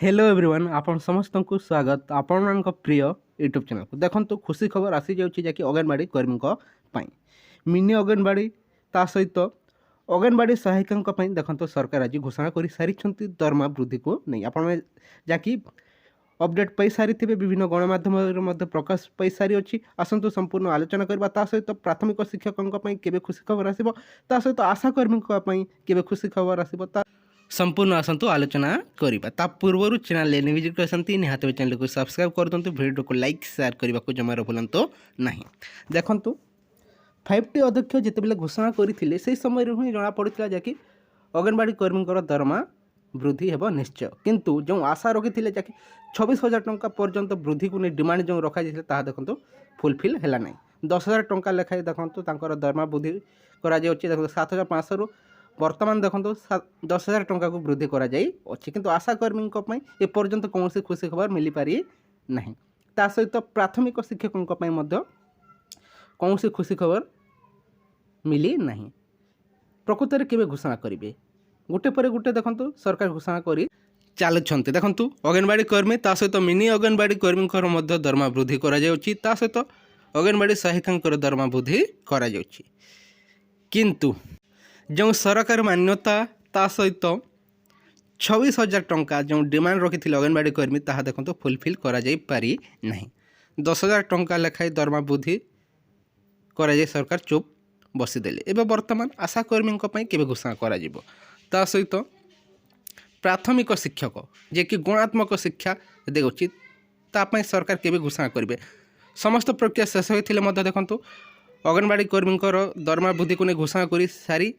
Hello everyone आपण समस्त को स्वागत आपण मान प्रिय यूट्यूब चैनल को देखो खुशी खबर आसी जाऊँगी जैकि अंगनवाड़ी कर्मी मिनी अंगनवाड़ी ता सहित अंगनवाड़ी सहायिका देखो सरकार आज घोषणा कर सारी दरमा वृद्धि को नहीं आपण जहाँकि अपडेट पाई सारी थे विभिन्न गणमाध्यम प्रकाश पाई सारी अच्छी आसतु संपूर्ण आलोचना करवा सहित प्राथमिक शिक्षकों केवे खुशी खबर आसो सहित आशाकर्मी केवे खुशी खबर आसो संपूर्ण आसतु आलोचना करवा ता पूर्व चैनल ने विजिट करते निहाती चैनल को सब्सक्राइब कर दिंतु वीडियो को लाइक शेयर करने को जमार भूलु ना देखु 5T अध्यक्ष जितेबाला घोषणा करते से समय ही जना पड़ा जहाँकि अंगनवाड़ी कर्मी दरमा वृद्धि हेब निश्चय किंतु जो आशा रखी थे जहाँकि 26,000 टंका पर्यंत वृद्धि को नहीं डिमांड जो रखा जाता देखो फुलफिल है ना 10,000 टंका लेखाएं देखो दरमा वृद्धि कर 7,500 रु वर्तमान देखो 10,000 टंका को वृद्धि करा किंतु आशाकर्मी ए पर्यंत कौन खुशी खबर मिल पारि ना ता सहित प्राथमिक शिक्षकों कौन खुशी खबर मिली ना प्रकृत में केवे घोषणा करेंगे गोटे पर गोटे देखो सरकार घोषणा कर चलुँच देखु अंगनवाड़ी कर्मी ता सहित मिनी अंगनवाड़ी कर्मी दरमा वृद्धि करा सहित अंगनवाड़ी सहायिका दरमा वृद्धि करा किंतु जो सरकार मान्यता ता सहित 26,000 टंका जो डिमांड रखी थी अंगनवाड़ी कर्मी ताहा देखो फुलफिल करा पारि ना 10,000 टंका लेखाएं दरमा वृद्धि करा सरकार चुप बसीदेले एवं वर्तमान आशाकर्मी केवे घोषणा करा ता सहित प्राथमिक शिक्षक जे कि गुणात्मक शिक्षा देउछि तापाई सरकार केवे घोषणा करेंगे समस्त प्रक्रिया शेष होते देखु अंगनवाड़ी कर्मी दरमा वृद्धि को नहीं घोषणा कर सारी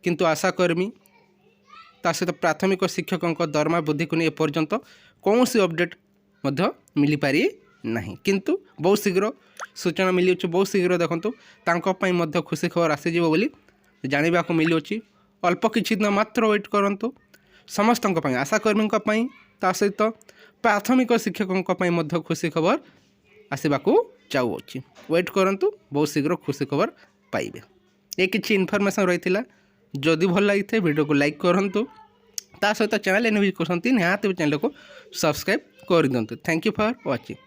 किंतु आशाकर्मी ता सहित प्राथमिक शिक्षकों दरमा वृद्धि को नहीं एपर्यंत कौन सी अपडेट मिल पारि ना किंतु बहुत शीघ्र सूचना मिली बहुत शीघ्र देखो खुशी खबर आसीज बोली जानवा को मिलूँ अल्प किछि दिन मात्र वेट करूँ समस्त आशाकर्मी ता सहित प्राथमिक शिक्षकों खुशी खबर आसवाक चाहूँगी वेट करूँ बहुत शीघ्र खुशी खबर पाइबे ये किसी इनफर्मेशन रही जदि भल लगी वीडियो को लाइक करूँ ता सहित चैनल विजिट करते निहाती चैनल को सब्सक्राइब कर दिंतु थैंक यू फॉर वाचिंग।